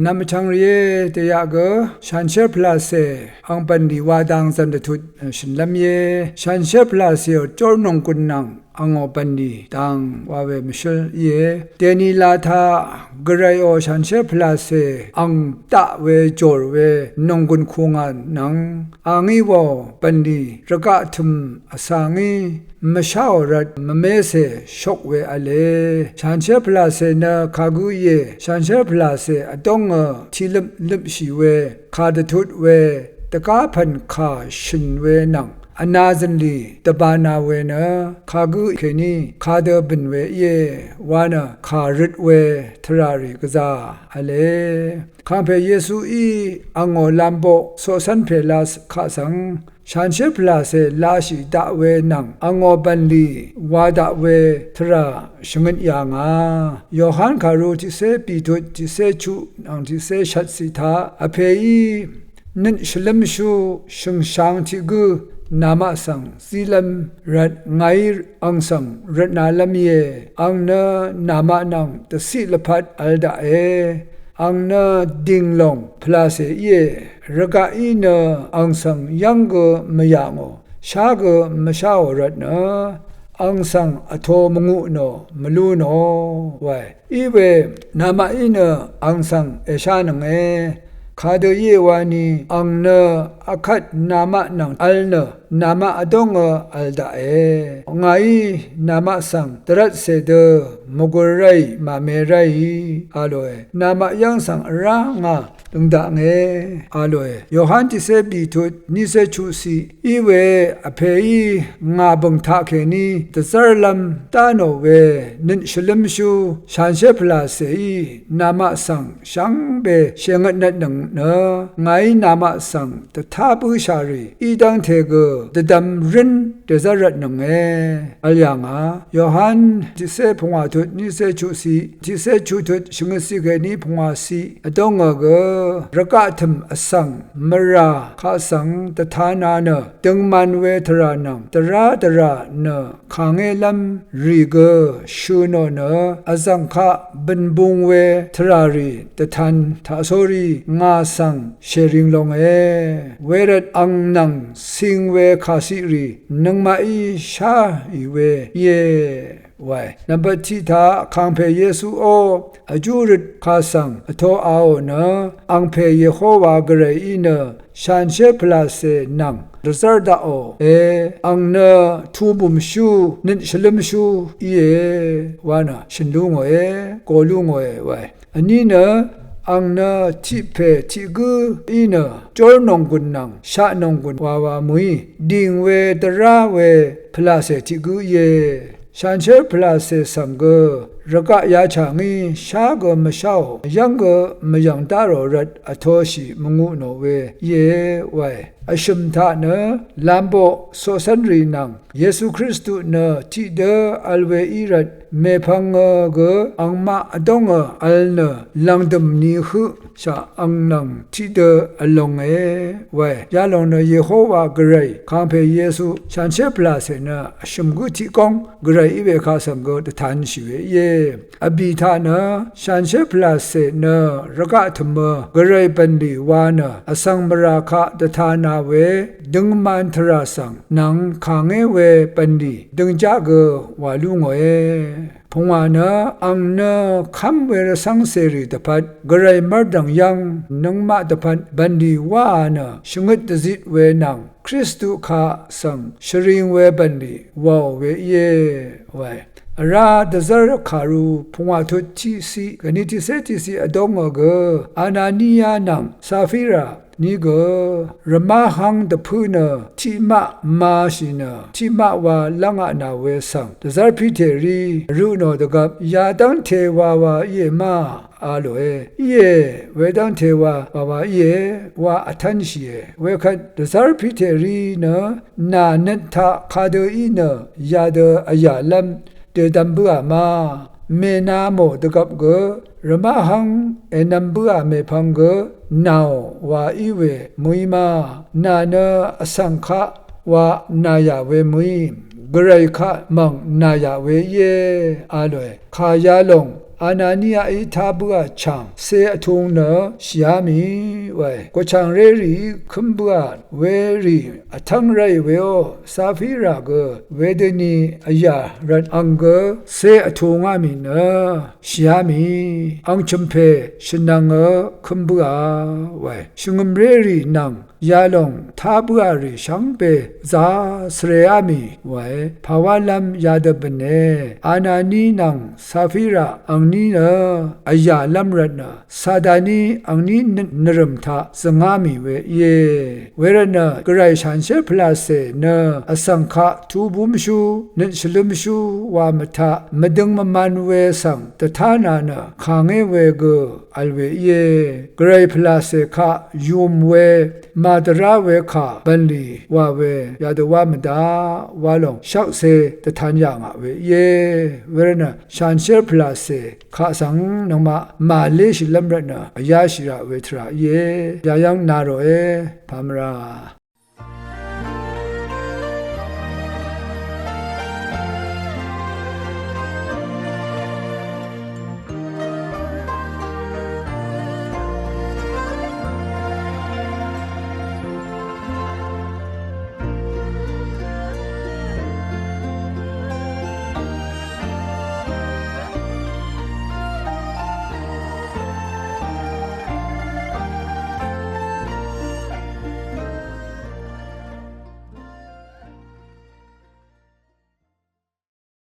นำชังเรียเตียกชันเชพลาเซอังปันดีวาดังสันตุชินลำเยชันเชพลาเซจอร์นงกุนนังอังอปันดีตังวาเวมิชลเยเตนีลาธากรายโอชันเชพลาเซอังตะเวจอร์เวนงกุนคุงานนังอังอีวอปันดีระกะทุมอสังอีมชาวรัดมเมเสชกเวอเลชันเชพลาเซนะคากุเยชันเชพลาเซอตงทิลิมชีเวคาดทุดเวตะกาพันคาชินเวนังอนาจันลีตบานาเวนะคากุเคนีคาเดบินเวเยวานะคาริดเวทราริกซาอเลคัมเพเยซูอีอังโอลัมโบโซซันเพลาสคาสังชันเชพลาเซลาชิดาเวนังอังโอบันลีวาดาเวทราชงนยางายอหันคารูทิเซปีทุทิเซชูนังทิเซชัดสิทาอเพยีนินชลมชูชงชางทิกุนามาสังซีลัมรัดไงอังสังรัดนาลมเยอังเนนามานังตสิลพัดอัลดาเออังเนดิงลงพลาเสเยระกะอีเนอังสังยังกมยางโอชากมชาวรัดนะอังสังอโทมงุโนมลูโนไว้อีเวนามาอีเนอังสังเอชานังเอคาเดเยวานีอังเนอคัดนามานังอัลเนนามาอดงอัลดาเอไงนามาสังตรัสเสเดมกุไรมาเมไรอาโลเอนามายังสังรางาตึงดาเงอาโลเอยอหันติเซบีทุดนิเซชูซีอีเวอเพยีงาบังทาเคนีตะซาลัมตาโนเวนินชลมชูชันเชพลาเซอีนามาสังชังเบเชงนัดนังเนไงนามาสังตะทาบุชารีอีดังเทเกตะดัมรินเดซารัดนังเออัลยังยอหันติเซพงวาทุดนิเซชูซีติเซชูทุดชงสิเกนีพงวาซีอดงเกระกะทมอสังมราคาสังตถานาเนตึงมันเวทรานังตระเนคางเอลัมรีเกชูโนเนอสังคะบินบุงเวทรารีตทันทาโซรีงาสังเชริงลงเอเวรดอังนังสิงเวคาสิรีนังมาอีชาอีเวเยไว้นับทิทาคังเพเยซูโออจูริดคาสังอโทอาโอเนอังเพเยโฮวาเกรอีเนชันเชพลาเซนังรซาดาโออังเนทูบุมชูนินชลมชูเยวานะชินลุงเอโกลุงเอไว้อันนี้เนอังเนทิเพทิกุอีเนจอร์นงกุนนังชะนงกุนวามุยดิงเวตระเวพลาเซทิกุเยชันเชพลาเซสังเกระกะยาชางีชากมชาวยังกมยังตารอรัดอโทชิมงุโนเวเยไวอชุมทาเนลัมโบโซซันรีนังเยซูคริสต์เนทิเดอัลเวอีรัดเมพังเกอังมาอดงอัลเนลังดมนีฮึชาอังนังทิเดอลงไวยาลงเนเยโฮวาเกรยคัมเพเยซูชันเชพลาเซเนอชุมกุติกองเกรยอีเวคาสังเกตทันชิเวเยอบิธานะชันเชพลาเซเนระกะธมกรายปันดีวานะอสังมราคะตถานาเวดึงมันทราสังนังคางเวปันดีดึงจากวาลุงเอพงวานะอังเนคำเวรสังเสรีตพัดกรายมรดังยังนังมาตพัดบันดีวานะชงดจิตเวนังคริสตุขาสังชริงเวบันดีวาเวเยไวราดซาร์คารูพงวาทุติสีกนิติเซติสีอดงเกอานานียานังซาฟิรานี่ก็รมาหังตะพูเนทิมามาชิเนทิมาวาลังอานาเวสังดซาร์พิเทรีรูโนตกับยาดังเทวาวาเยมาอาโลเยเวดังเทวาวาเยวาอัทันชีเวคัดดซาร์พิเทรีเนนาเนทาคาเดอีเนยาเดอายาลัมเดดัมบัวมาเมนาโมตกับเกรมาหังเอนัมบัวเมพังเกนาววาอีเวมุยมานาเนอสังคะวานายาเวมุยกรายคะมังนายาเวเยอาโลขายาลง อานานีไอทาบัวชังเซอทงเนชิยามีไว้ก็ชังเรรีคุมบัวเวรีทังไรเวโอซาฟิราเกเวเดนีอายารันอังเกเซอทงอามีเนชิยามีอังชมเพชนังคุมบัวไว้ชุงมเรรีนังยาลงทาบัวริชังเปซาสเรอามีไว้ภาวะลัมยาดบเนอานานีนังซาฟิราอังนีเนอายาลัมรันนาซาดานีอังนีนรมทาสงามีเวเยเวรนะกไรชันเชพลาเซเนอสังฆะทูบุมชูนิชลมชูวามทะมดึงมมันเวสังตถานานะขางเอเวเกอัลเวเยกไรพลาเซคะยุมเวมาตราเวขาบันลีวาเวยาดวามดาวาลงชักเซตทานยางเวเยเวรนะชันเชพลาเซข้าสังนมาเลชิลัมรนะอายาชิระเวทราเยยายังนาโรเอพามรา